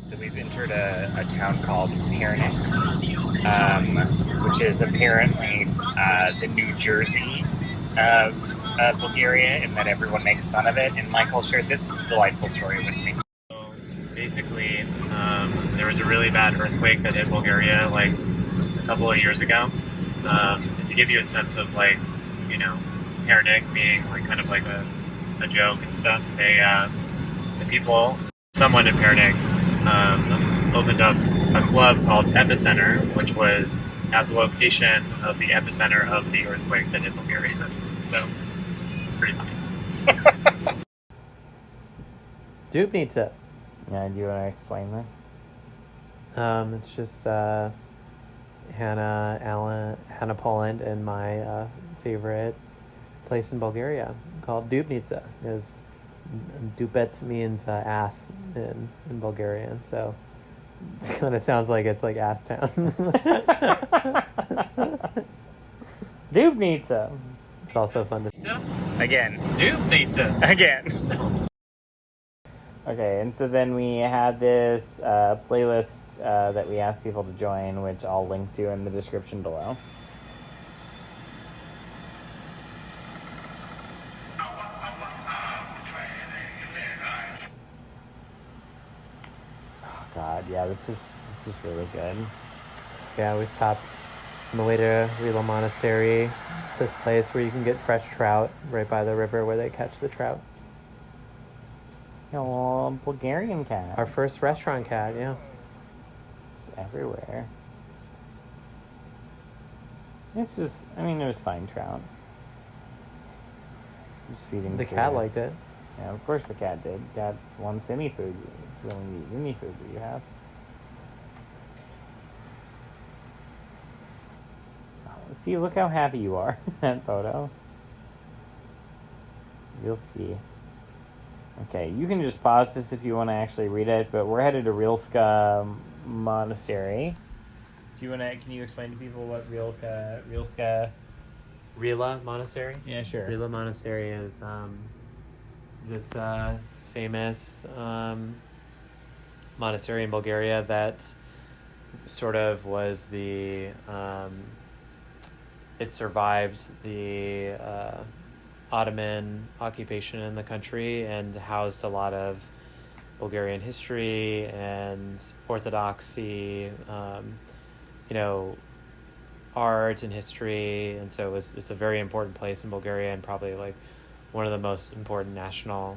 So we've entered a town called Pernik, which is apparently the New Jersey of Bulgaria, in that everyone makes fun of it. And Michael shared this delightful story with me. So basically, there was a really bad earthquake that hit Bulgaria like a couple of years ago. To give you a sense of like, you know, Pernik being like kind of like a joke and stuff, someone in Pernik opened up a club called Epicenter, which was at the location of the epicenter of the earthquake that hit Bulgaria. So it's pretty funny. Dubnica. Yeah, do you want to explain this? It's just Hannah Poland, and my favorite place in Bulgaria called Dubnica. Is Dubet means ass in Bulgarian, so it kind of sounds like it's like ass town. Dubnica. It's also fun to Again. Dubnica. Again. Okay, and so then we had this playlist that we asked people to join, which I'll link to in the description below. Oh God, yeah, this is really good. Yeah, we stopped on the way to Rila Monastery, this place where you can get fresh trout right by the river where they catch the trout. Yeah, well, Bulgarian cat. Our first restaurant cat, yeah. It's everywhere. It was fine trout. Just feeding the cat liked it. Yeah, of course the cat did. Cat wants any food. It's willing to eat any food that you have. Oh, see, look how happy you are in that photo. You'll see. Okay, you can just pause this if you want to actually read it, but we're headed to Rilska Monastery. Can you explain to people what Rilska... Rila Monastery? Yeah, sure. Rila Monastery is this famous monastery in Bulgaria that sort of was it survived the Ottoman occupation in the country and housed a lot of Bulgarian history and orthodoxy, art and history, and so it's a very important place in Bulgaria and probably like one of the most important national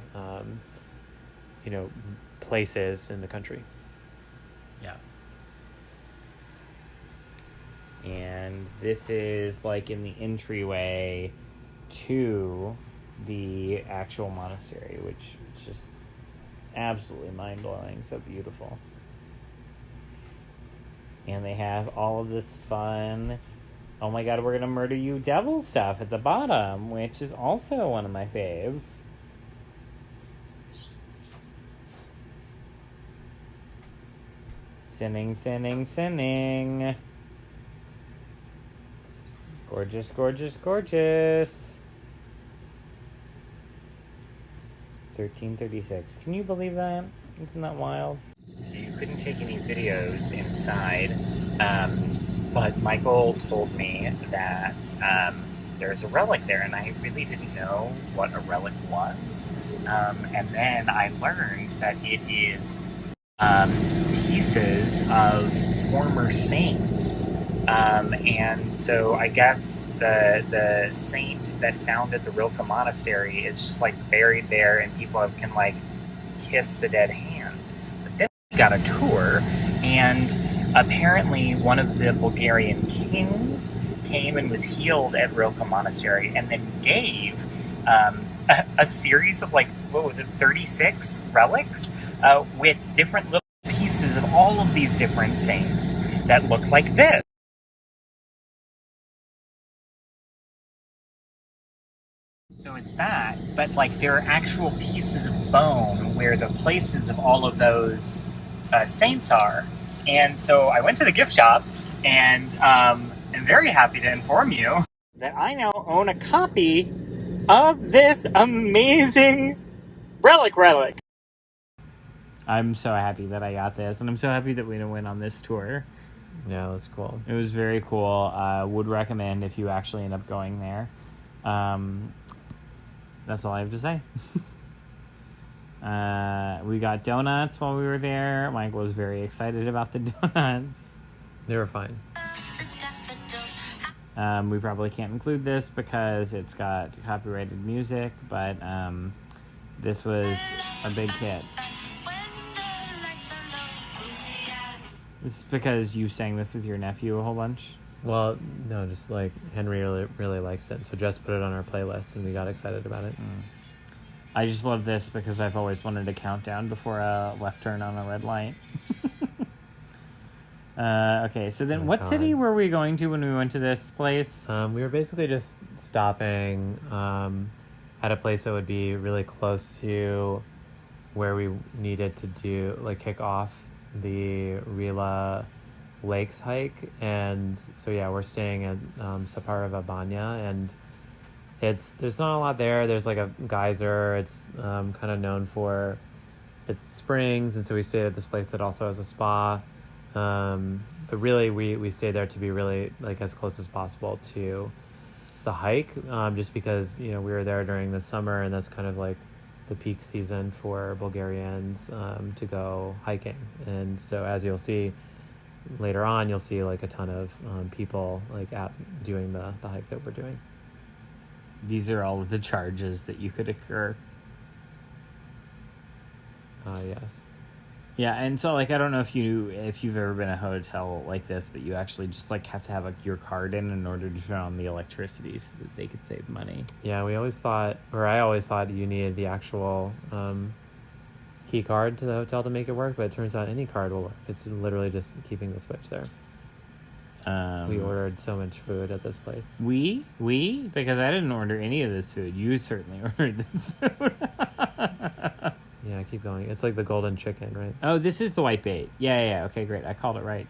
places in the country. Yeah. And this is like in the entryway to the actual monastery, which is just absolutely mind-blowing, so beautiful. And they have all of this fun, oh my God, we're gonna murder you devil stuff at the bottom, which is also one of my faves. Sinning. Gorgeous. 1336. Can you believe that? Isn't that wild? So you couldn't take any videos inside, but Michael told me that there's a relic there, and I really didn't know what a relic was. And then I learned that it is pieces of former saints. And so I guess the saint that founded the Rilka Monastery is just like buried there, and people can like kiss the dead hand. But then we got a tour, and apparently one of the Bulgarian kings came and was healed at Rilka Monastery, and then gave a series of 36 relics with different little pieces of all of these different saints that look like this. So it's that, but there are actual pieces of bone where the places of all of those saints are. And so I went to the gift shop, and I'm very happy to inform you that I now own a copy of this amazing relic. I'm so happy that I got this, and I'm so happy that we went on this tour. Yeah, it was cool. It was very cool. Would recommend if you actually end up going there. That's all I have to say. We got donuts while we were there. Mike was very excited about the donuts. They were fine. We probably can't include this because it's got copyrighted music, but this was a big hit. This is because you sang this with your nephew a whole bunch? Well, no, just like Henry really likes it. So Jess put it on our playlist and we got excited about it. I just love this because I've always wanted a countdown before a left turn on a red light. Okay, so then what city were we going to when we went to this place? We were basically just stopping at a place that would be really close to where we needed to kick off the Rila Lakes hike. And so, yeah, we're staying at Saparava Banya, and there's not a lot there. There's like a geyser. It's kind of known for its springs, and so we stayed at this place that also has a spa. But really, we stayed there to be really like as close as possible to the hike, just because we were there during the summer, and that's kind of like the peak season for Bulgarians to go hiking. And so, as you'll see later on, you'll see like a ton of people like out doing the hike that we're doing. These are all of the charges that you could incur. Yes. Yeah, and so like I don't know if you've ever been in a hotel like this, but you actually just like have to have your card in order to turn on the electricity so that they could save money. Yeah, I always thought you needed the actual key card to the hotel to make it work, but it turns out any card will work. It's literally just keeping the switch there. We ordered so much food at this place. We? Because I didn't order any of this food. You certainly ordered this food. Yeah, keep going. It's like the golden chicken, right? Oh, this is the white bait. Yeah. Okay, great. I called it right.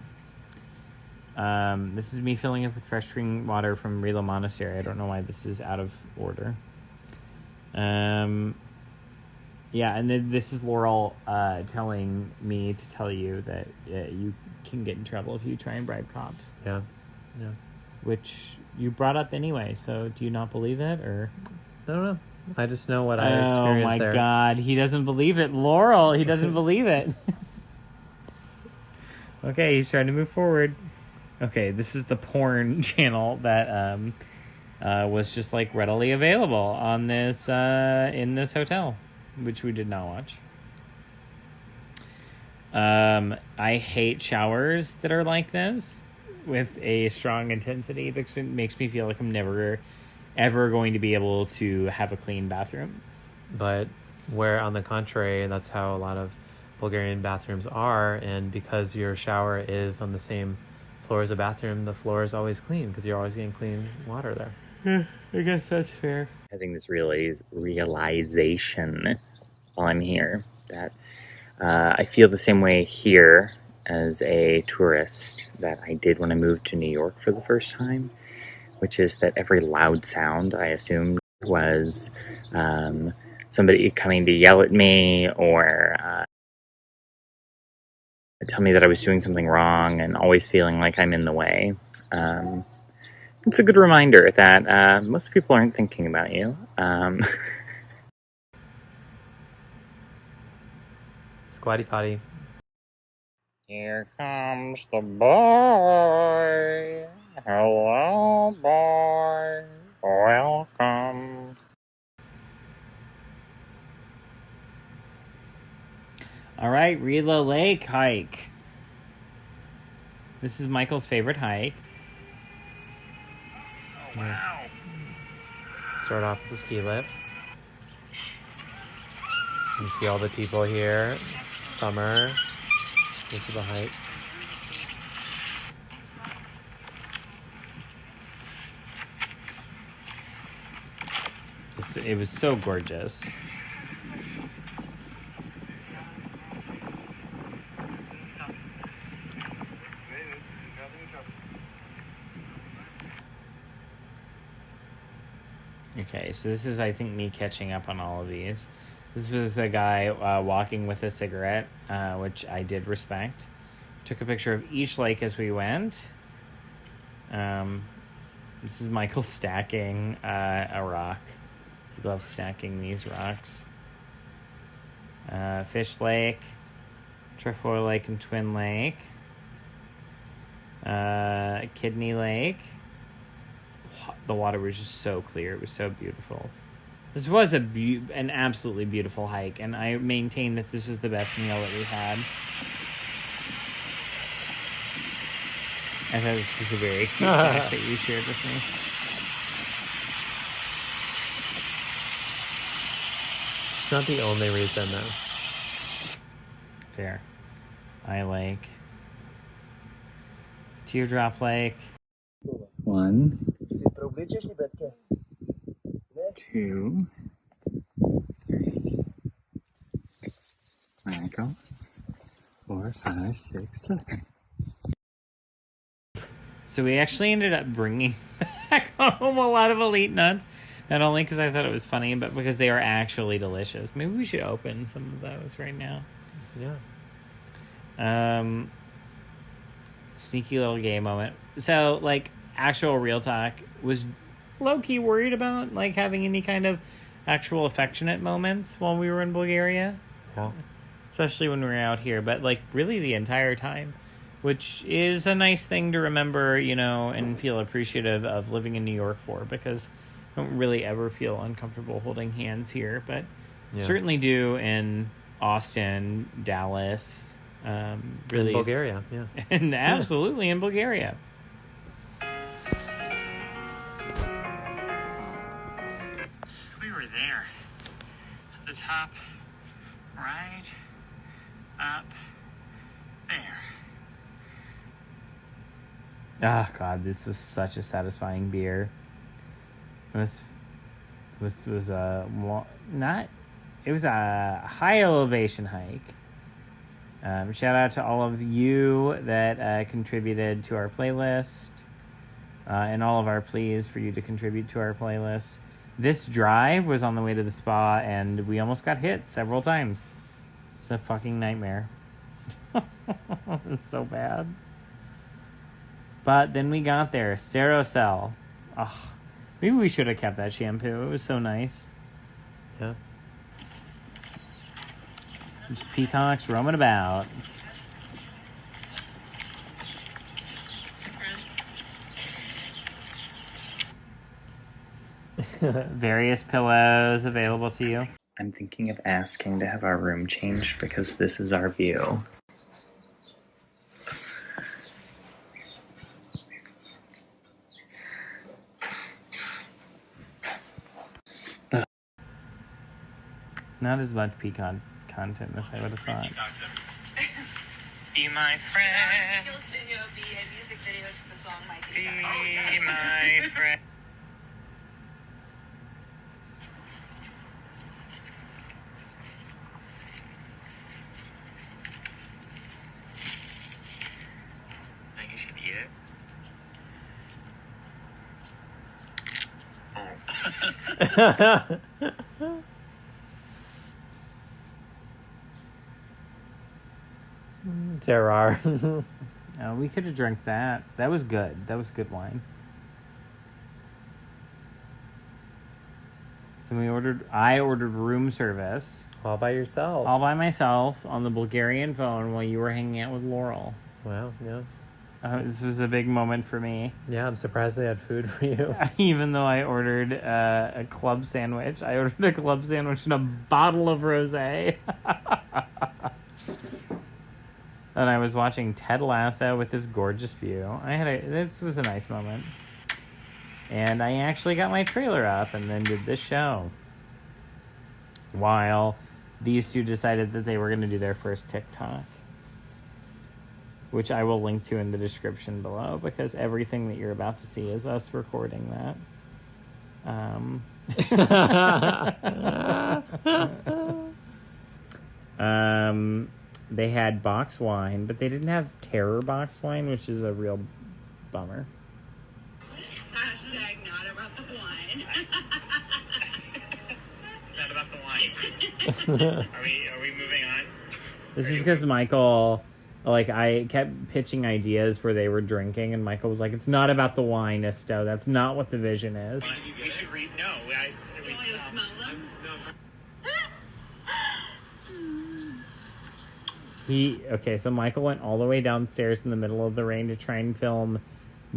This is me filling up with fresh drinking water from Rila Monastery. I don't know why this is out of order. Yeah, and then this is Laurel telling me to tell you that you can get in trouble if you try and bribe cops. Yeah. Which you brought up anyway, so do you not believe it, or? I don't know. I just know what I experienced there. Oh my God, he doesn't believe it. Laurel, he doesn't believe it. Okay, he's trying to move forward. Okay, this is the porn channel that was just like readily available on this in this hotel, which we did not watch. I hate showers that are like this with a strong intensity because it makes me feel like I'm never ever going to be able to have a clean bathroom. But where, on the contrary, that's how a lot of Bulgarian bathrooms are, and because your shower is on the same floor as a bathroom, the floor is always clean because you're always getting clean water there. Yeah, I guess that's fair. Having this realization while I'm here that I feel the same way here as a tourist that I did when I moved to New York for the first time, which is that every loud sound I assumed was somebody coming to yell at me or tell me that I was doing something wrong, and always feeling like I'm in the way. It's a good reminder that most people aren't thinking about you. Squatty potty. Here comes the boy. Hello, boy. Welcome. All right, Rila Lake hike. This is Michael's favorite hike. Oh, wow. Start off with the ski lift. You see all the people here. Summer. Look at the hike. It was so gorgeous. Okay, so this is, I think, me catching up on all of these. This was a guy walking with a cigarette, which I did respect. Took a picture of each lake as we went. This is Michael stacking a rock. He loves stacking these rocks. Fish Lake, Trefoil Lake and Twin Lake, Kidney Lake. The water was just so clear. It was so beautiful. This was an absolutely beautiful hike, and I maintain that this was the best meal that we had. I thought this was a very cute fact that you shared with me. It's not the only reason, though. Fair. Eye Lake. Teardrop Lake. 1, 2, 3, Michael, 4, 5, 6, 7. So we actually ended up bringing back home a lot of Elite Nuts, not only because I thought it was funny, but because they are actually delicious. Maybe we should open some of those right now. Yeah. Sneaky little gay moment. So, like, actual real talk, was low-key worried about, like, having any kind of actual affectionate moments while we were in Bulgaria. Yeah. Especially when we were out here, but, like, really the entire time. Which is a nice thing to remember, you know, and feel appreciative of living in New York for, because I don't really ever feel uncomfortable holding hands here, but certainly do in Austin, Dallas, really in Bulgaria, yeah. And absolutely in Bulgaria. We were there. At the top, right up there. Oh, God, this was such a satisfying beer. This was a high elevation hike. Shout out to all of you that contributed to our playlist, and all of our pleas for you to contribute to our playlist. This drive was on the way to the spa, and we almost got hit several times. It's a fucking nightmare. It's so bad. But then we got there. Sterocell. Oh, maybe we should have kept that shampoo. It was so nice. Yeah. Just peacocks roaming about. Various pillows available to you. I'm thinking of asking to have our room changed because this is our view. Not as much pecan content as I would have thought. Be my friend. Music video to the song Be my friend. I think you should eat it. Oh. Terrar. We could have drank that. That was good. That was good wine. So I ordered room service. All by yourself. All by myself on the Bulgarian phone while you were hanging out with Laurel. Wow, yeah. This was a big moment for me. Yeah, I'm surprised they had food for you. Even though I ordered a club sandwich. I ordered a club sandwich and a bottle of rosé. And I was watching Ted Lasso with this gorgeous view. This was a nice moment. And I actually got my trailer up and then did this show. While these two decided that they were going to do their first TikTok. Which I will link to in the description below, because everything that you're about to see is us recording that. They had box wine, but they didn't have terror box wine, which is a real bummer. Hashtag not about the wine. It's not about the wine. Are we moving on? This is because Michael, like, I kept pitching ideas where they were drinking, and Michael was like, "It's not about the wine, Misto. That's not what the vision is." We should read. No, You want to smell them? So Michael went all the way downstairs in the middle of the rain to try and film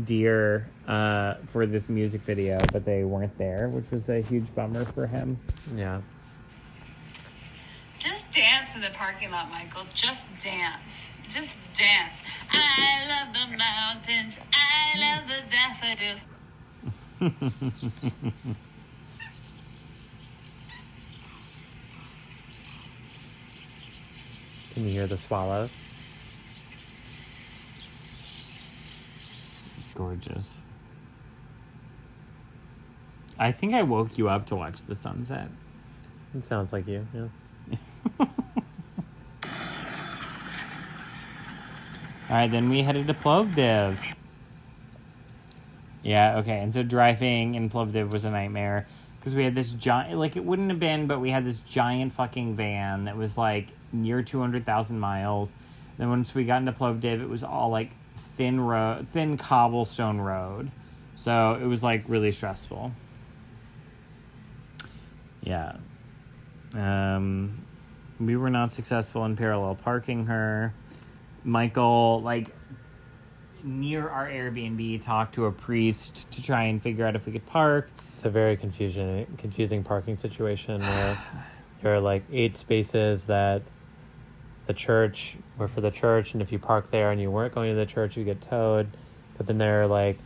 deer for this music video, but they weren't there, which was a huge bummer for him. Yeah. Just dance in the parking lot, Michael. Just dance. Just dance. I love the mountains. I love the daffodils. Can you hear the swallows? Gorgeous. I think I woke you up to watch the sunset. It sounds like you, yeah. All right, then we headed to Plovdiv. Yeah, okay. And so driving in Plovdiv was a nightmare because we had this giant, like, it wouldn't have been, but we had this giant fucking van that was like near 200,000 miles. Then once we got into Plovdiv, it was all like thin cobblestone road. So it was like really stressful. Yeah. We were not successful in parallel parking her. Michael, like, near our Airbnb, talked to a priest to try and figure out if we could park. It's a very confusing parking situation where there are like 8 spaces that the church were for the church, and if you park there and you weren't going to the church, you get towed. But then there are like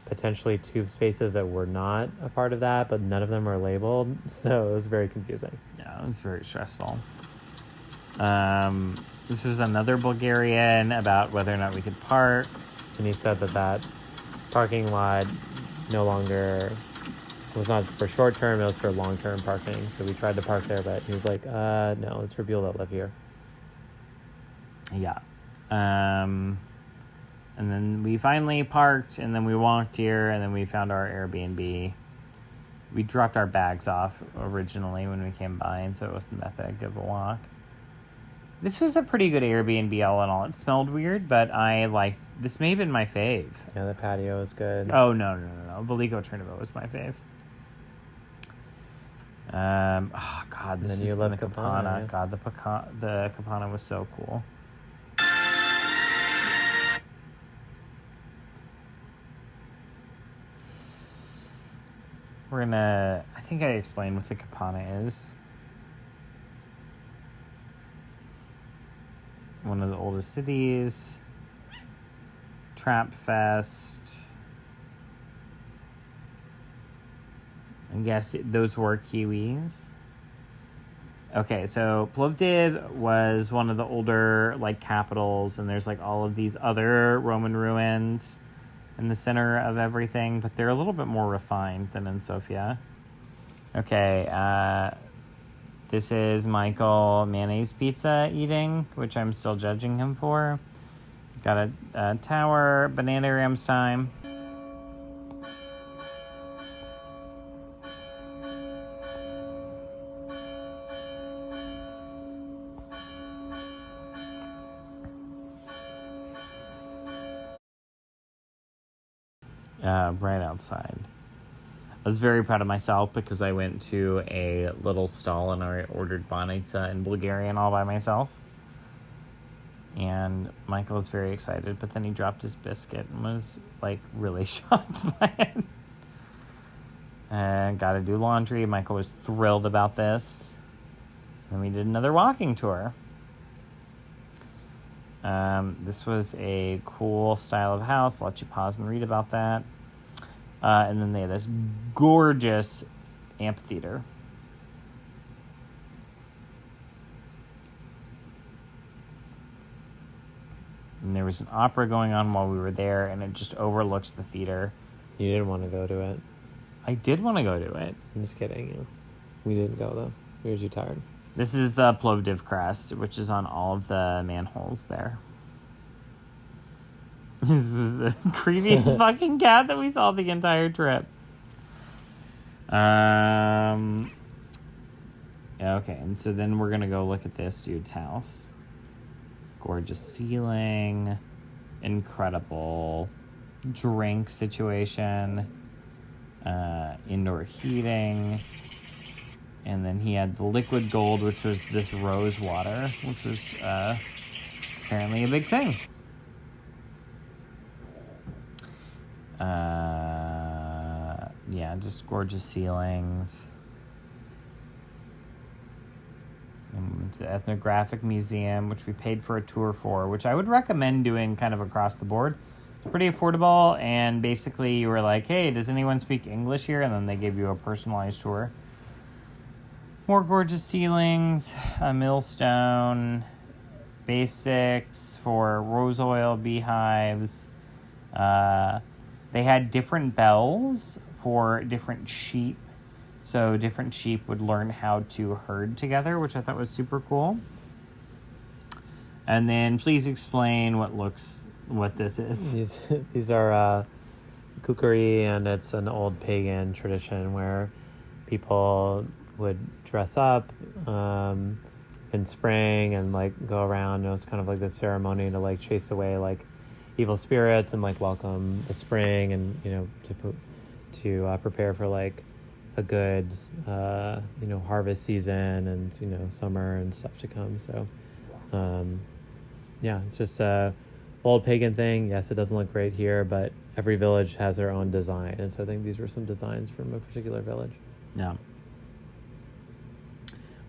potentially 2 spaces that were not a part of that, but none of them are labeled, so it was very confusing. Yeah, it was very stressful. This was another Bulgarian about whether or not we could park. And he said that parking lot no longer was not for short term, it was for long term parking. So we tried to park there, but he was like, no, it's for people that live here. Yeah. And then we finally parked, and then we walked here, and then we found our Airbnb. We dropped our bags off originally when we came by, and so it wasn't that big of a walk. This was a pretty good Airbnb all in all. It smelled weird, but I liked... This may have been my fave. Yeah, the patio was good. Oh, no. Veliko Turnovo was my fave. Oh, God, this is the Kapana. Yeah. God, the Kapana was so cool. We're gonna... I think I explained what the Kapana is. One of the oldest cities. Trap Fest. I guess those were Kiwis. Okay, so Plovdiv was one of the older, like, capitals, and there's, like, all of these other Roman ruins in the center of everything, but they're a little bit more refined than in Sofia. Okay, this is Michael mayonnaise pizza eating, which I'm still judging him for. Got a tower, banana rams time. Right outside. I was very proud of myself because I went to a little stall and I ordered banitsa in Bulgarian all by myself. And Michael was very excited, but then he dropped his biscuit and was, like, really shocked by it. And got to do laundry. Michael was thrilled about this. And we did another walking tour. This was a cool style of house. I'll let you pause and read about that. And then they had this gorgeous amphitheater. And there was an opera going on while we were there, and it just overlooks the theater. You didn't want to go to it. I did want to go to it. I'm just kidding. Yeah. We didn't go, though. We were too tired. This is the Plovdiv crest, which is on all of the manholes there. This was the creepiest fucking cat that we saw the entire trip. Okay, and so then we're going to go look at this dude's house. Gorgeous ceiling. Incredible drink situation. Indoor heating. And then he had the liquid gold, which was this rose water, which was apparently a big thing. Yeah, just gorgeous ceilings. And the Ethnographic Museum, which we paid for a tour for, which I would recommend doing kind of across the board. It's pretty affordable, and basically you were like, hey, does anyone speak English here? And then they gave you a personalized tour. More gorgeous ceilings, a millstone, basics for rose oil beehives. They had different bells for different sheep. So different sheep would learn how to herd together, which I thought was super cool. And then please explain what this is. These are kukri, and it's an old pagan tradition where people would dress up in spring and like go around. It was kind of like this ceremony to like chase away like evil spirits and like welcome the spring, and to prepare for like a good harvest season and summer and stuff to come. So it's just a old pagan thing. Yes, it doesn't look great here, but every village has their own design, and so I think these were some designs from a particular village. Yeah.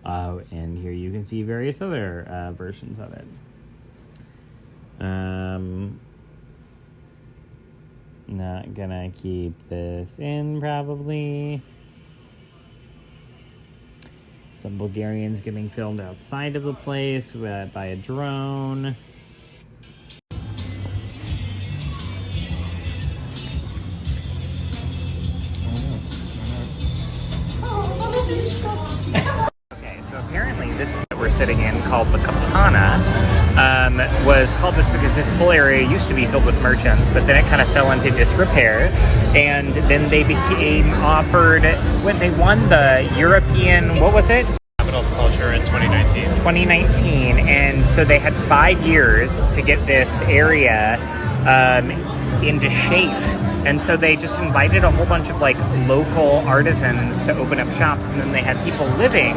And here you can see various other versions of it. Not gonna keep this in, probably. Some Bulgarians getting filmed outside of the place by a drone. Okay, so apparently this that we're sitting in, called the Kapana, was called this because this whole area used to be filled with merchants, but then it kind of fell into disrepair, and then they became offered when they won the European, what was it? Capital of Culture in 2019. 2019, and so they had 5 years to get this area into shape. And so they just invited a whole bunch of like local artisans to open up shops, and then they had people living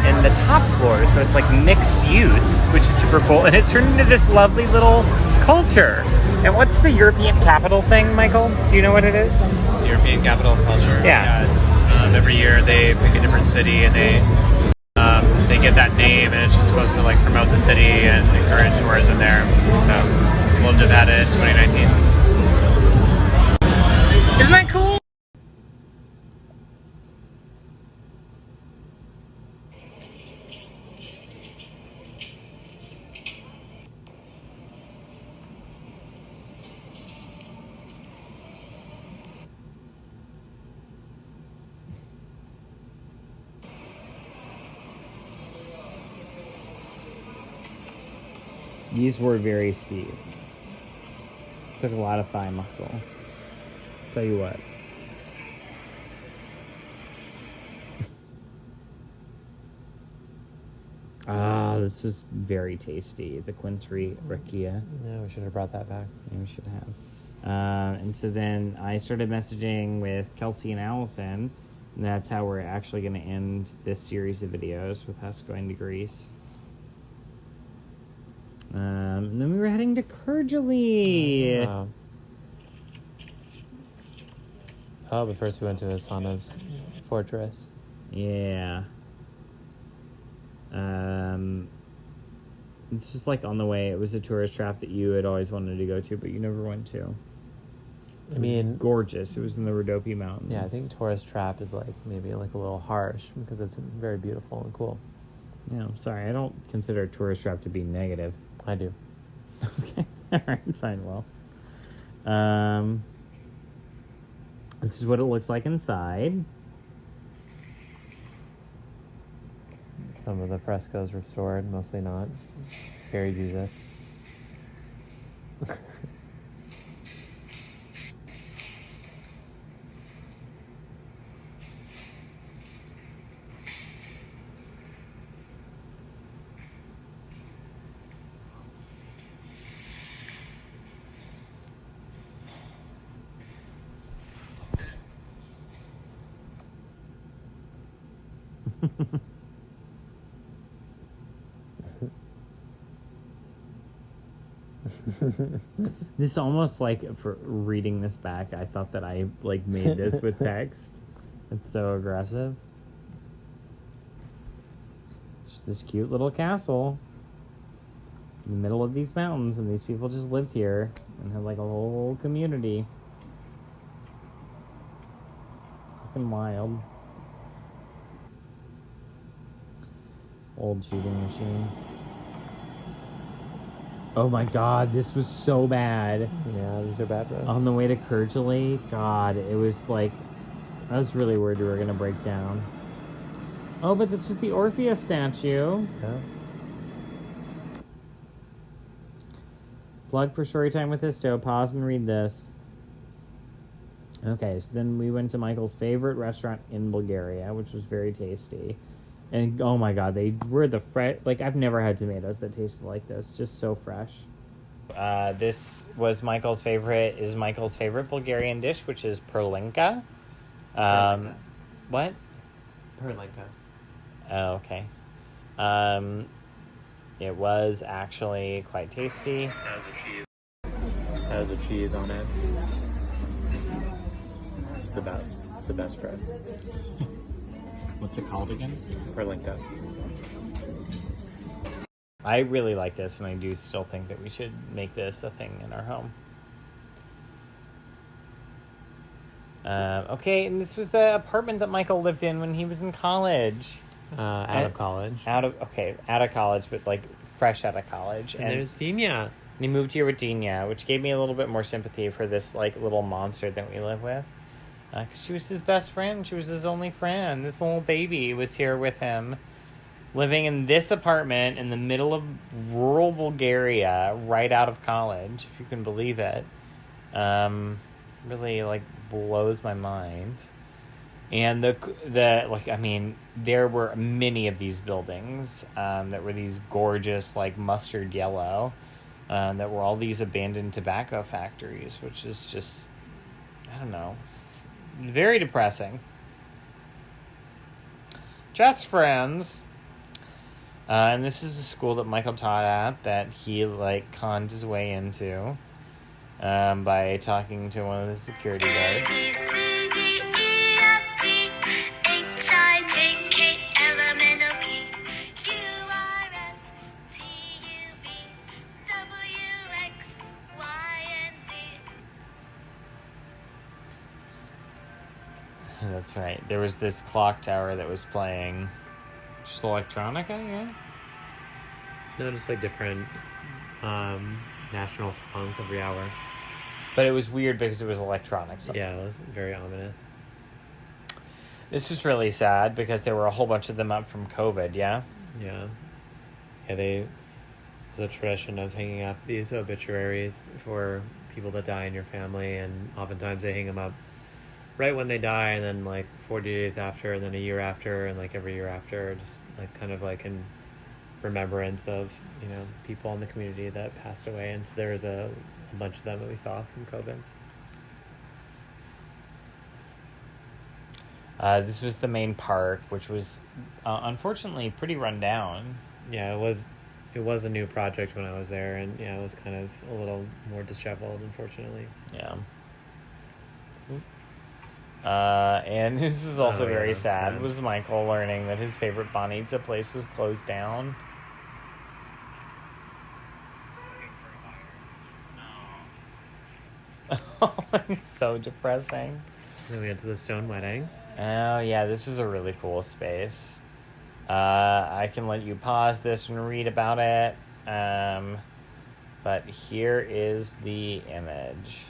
in the top floor, so it's like mixed use, which is super cool, and it turned into this lovely little culture. And what's the European capital thing, Michael? Do you know what it is? European Capital of Culture. Yeah. It's, every year they pick a different city, and they get that name, and it's just supposed to like promote the city and encourage tourism there. So Plovdiv had it in 2019. Isn't that cool? These were very steep. Took a lot of thigh muscle. Tell you what. This was very tasty. The quincery rakia. Yeah, we should have brought that back. Yeah, we should have. And so then I started messaging with Kelsey and Allison. And that's how we're actually going to end this series of videos, with us going to Greece. And then we were heading to Kardzhali. But first we went to Hasanov's fortress. Yeah. It's just like on the way. It was a tourist trap that you had always wanted to go to, but you never went to. It was gorgeous. It was in the Rhodope Mountains. Yeah, I think tourist trap is like maybe like a little harsh because it's very beautiful and cool. Yeah, I'm sorry. I don't consider tourist trap to be negative. I do. Okay. All right. Fine. Well, this is what it looks like inside. Some of the frescoes restored, mostly not. Scary Jesus. This is almost like, for reading this back, I thought that I like made this with text. It's so aggressive. Just this cute little castle in the middle of these mountains, and these people just lived here and had like a whole community. Fucking wild. Old shooting machine. Oh my god, this was so bad. Yeah, these are bad roads. On the way to Kardzhali, god, it was like, I was really worried we were gonna break down. Oh, but this was the Orpheus statue. Yeah. Plug for story time with Misto. Pause and read this. Okay, so then we went to Michael's favorite restaurant in Bulgaria, which was very tasty. And oh my god, they were the fresh. Like, I've never had tomatoes that tasted like this. Just so fresh. This was Michael's favorite. Is Michael's favorite Bulgarian dish, which is perlinka. Perlinka. What? Perlinka. Oh, okay. It was actually quite tasty. Has a cheese on it. It's the best. It's the best bread. What's it called again? Perlinka. I really like this, and I do still think that we should make this a thing in our home. Okay, and this was the apartment that Michael lived in when he was in college. Out of college. Out of college, but like fresh out of college. And there's Dina. And he moved here with Dina, which gave me a little bit more sympathy for this like little monster that we live with. Because she was his best friend. She was his only friend. This little baby was here with him, living in this apartment in the middle of rural Bulgaria, right out of college, if you can believe it. Really, like, blows my mind. And the like, I mean, there were many of these buildings that were these gorgeous, like, mustard yellow, that were all these abandoned tobacco factories, which is just, I don't know, it's very depressing. Just friends. And this is a school that Michael taught at that he, like, conned his way into by talking to one of the security guards. That's right. There was this clock tower that was playing just electronica, yeah? No, just like different national songs every hour. But it was weird because it was electronic. So. Yeah, it was very ominous. This was really sad because there were a whole bunch of them up from COVID, yeah? Yeah. Yeah, there's a tradition of hanging up these obituaries for people that die in your family, and oftentimes they hang them up right when they die, and then like 40 days after, and then a year after, and like every year after, just like kind of like in remembrance of, you know, people in the community that passed away. And so there was a bunch of them that we saw from COVID. This was the main park, which was unfortunately pretty run down. Yeah, it was a new project when I was there, and yeah, it was kind of a little more disheveled, unfortunately. Yeah. And this is also very sad. Was Michael learning that his favorite Bonita place was closed down? Oh, it's so depressing. Then we went to the stone wedding. Oh, yeah, this was a really cool space. I can let you pause this and read about it. But here is the image.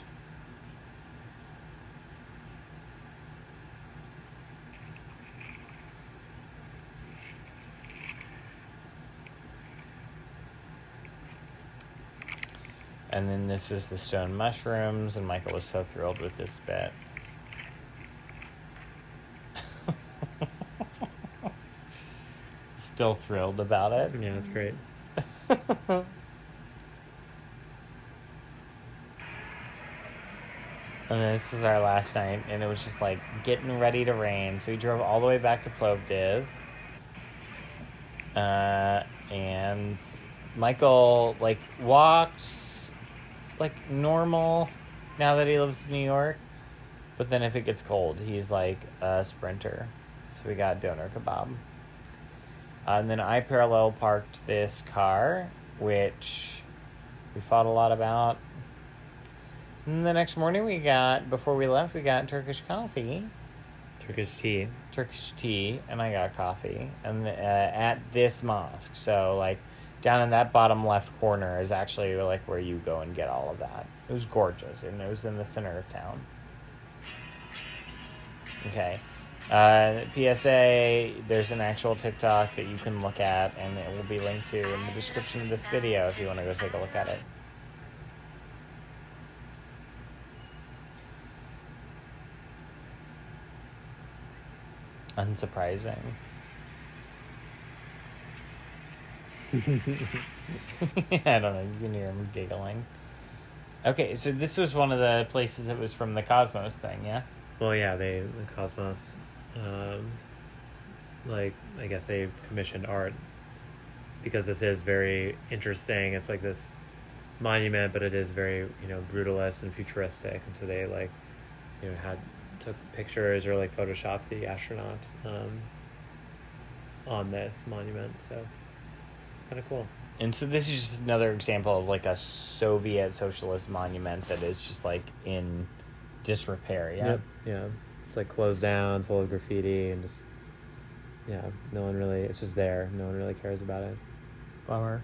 And then this is the stone mushrooms, and Michael was so thrilled with this bit. Still thrilled about it. Yeah, it's great. And this is our last night, and it was just like getting ready to rain. So we drove all the way back to Plovdiv. And Michael like walked like normal now that he lives in New York. But then if it gets cold, he's like a sprinter. So we got doner kebab. And then I parallel parked this car, which we fought a lot about. And the next morning before we left, we got Turkish coffee. Turkish tea, And I got coffee. And at this mosque. So, like, down in that bottom left corner is actually, like, where you go and get all of that. It was gorgeous, and it was in the center of town. Okay. PSA, there's an actual TikTok that you can look at, and it will be linked to in the description of this video if you want to go take a look at it. Unsurprising. I don't know, you can hear him giggling. Okay, so this was one of the places that was from the Cosmos thing, yeah? Well, yeah, the Cosmos, like, I guess they commissioned art because this is very interesting. It's like this monument, but it is very, brutalist and futuristic. And so they, like, took pictures or, like, photoshopped the astronauts on this monument. So, kind of cool. And so this is just another example of, like, a Soviet socialist monument that is just, like, in disrepair, yeah? Yep, yeah. It's, like, closed down, full of graffiti, and just, no one really, it's just there. No one really cares about it. Bummer.